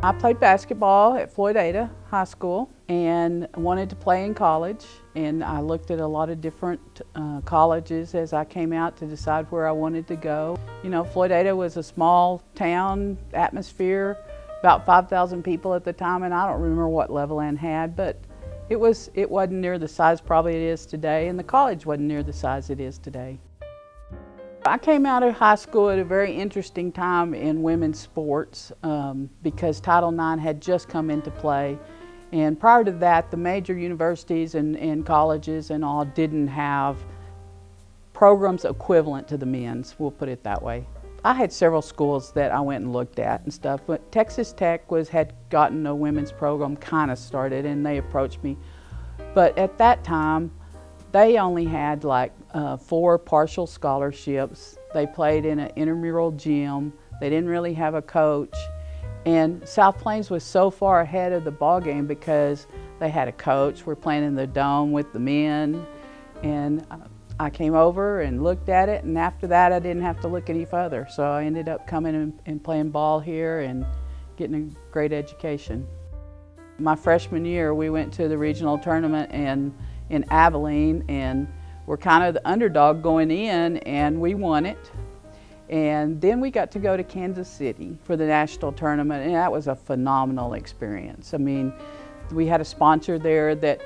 I played basketball at Floydada High School and wanted to play in college. And I looked at a lot of different colleges as I came out to decide where I wanted to go. You know, Floydada was a small town atmosphere, about 5,000 people at the time, and I don't remember what Levelland had, but it wasn't near the size probably it is today, and the college wasn't near the size it is today. I came out of high school at a very interesting time in women's sports because Title IX had just come into play. And prior to that, the major universities and colleges and all didn't have programs equivalent to the men's, we'll put it that way. I had several schools that I went and looked at and stuff, but Texas Tech had gotten a women's program kind of started, and they approached me. But at that time, they only had like 4 partial scholarships. They played in an intramural gym. They didn't really have a coach. And South Plains was so far ahead of the ball game because they had a coach. We're playing in the dome with the men. And I came over and looked at it, and after that I didn't have to look any further. So I ended up coming and playing ball here and getting a great education. My freshman year we went to the regional tournament in Abilene, and we're kind of the underdog going in, and we won it. And then we got to go to Kansas City for the national tournament, and that was a phenomenal experience. I mean, we had a sponsor there that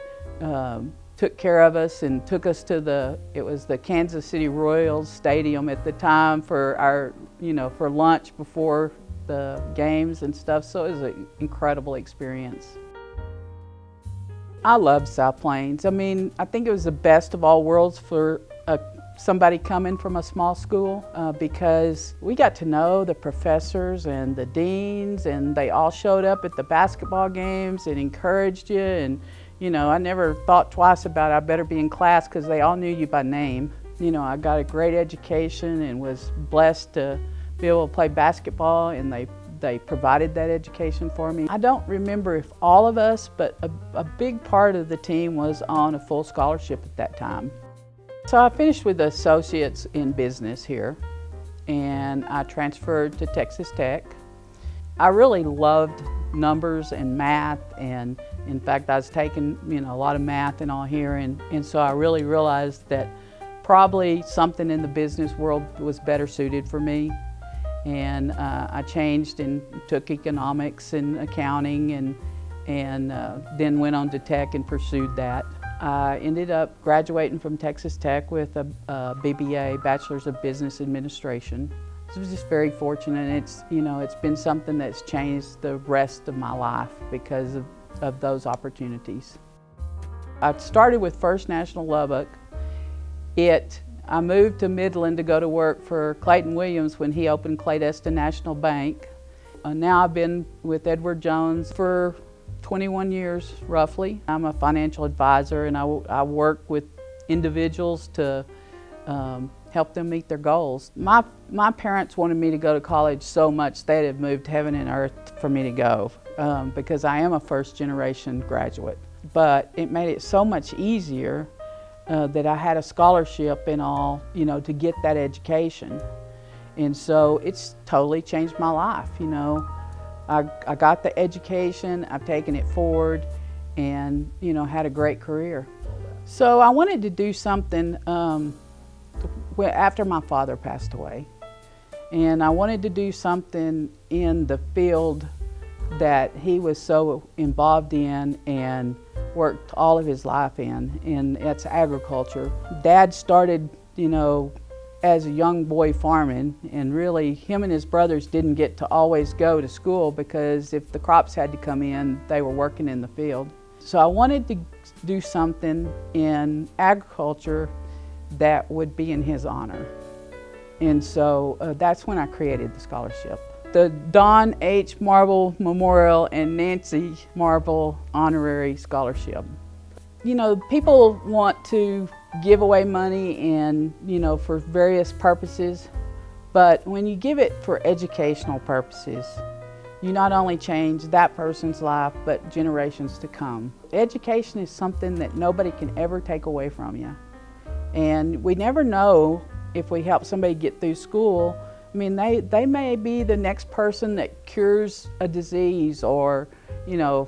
took care of us and took us to it was the Kansas City Royals Stadium at the time for our, for lunch before the games and stuff. So it was an incredible experience. I love South Plains. I mean, I think it was the best of all worlds for somebody coming from a small school because we got to know the professors and the deans, and they all showed up at the basketball games and encouraged you. And I never thought twice about it. I better be in class because they all knew you by name. I got a great education and was blessed to be able to play basketball, and they provided that education for me. I don't remember if all of us, but a big part of the team was on a full scholarship at that time. So I finished with associates in business here, and I transferred to Texas Tech. I really loved numbers and math, and in fact I was taking a lot of math and all here, and so I really realized that probably something in the business world was better suited for me. And I changed and took economics and accounting, and then went on to tech and pursued that. I ended up graduating from Texas Tech with a BBA, Bachelor's of Business Administration. I was just very fortunate, and it's been something that's changed the rest of my life because of those opportunities. I started with First National Lubbock. I moved to Midland to go to work for Clayton Williams when he opened Clayton National Bank. Now I've been with Edward Jones for 21 years, roughly. I'm a financial advisor, and I work with individuals to help them meet their goals. My parents wanted me to go to college so much they'd have moved heaven and earth for me to go because I am a first-generation graduate. But it made it so much easier that I had a scholarship and all, to get that education. And so it's totally changed my life, I got the education, I've taken it forward, and, had a great career. So I wanted to do something after my father passed away. And I wanted to do something in the field that he was so involved in and worked all of his life in, and that's agriculture. Dad started, as a young boy farming, and really him and his brothers didn't get to always go to school because if the crops had to come in, they were working in the field. So I wanted to do something in agriculture that would be in his honor. And so that's when I created the scholarship. The Don H. Marble Memorial and Nancy Marble Honorary Scholarship. People want to give away money and, for various purposes, but when you give it for educational purposes, you not only change that person's life, but generations to come. Education is something that nobody can ever take away from you. And we never know if we help somebody get through school, I mean, they may be the next person that cures a disease or, you know,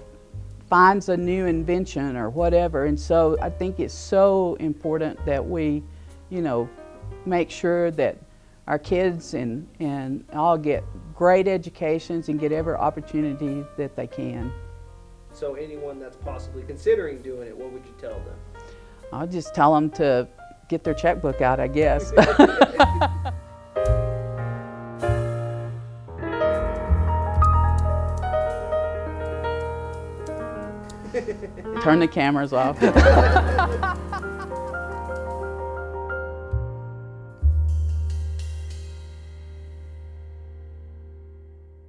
finds a new invention or whatever. And so I think it's so important that we, you know, make sure that our kids and all get great educations and get every opportunity that they can. So anyone that's possibly considering doing it, what would you tell them? I'll just tell them to get their checkbook out, I guess. Turn the cameras off.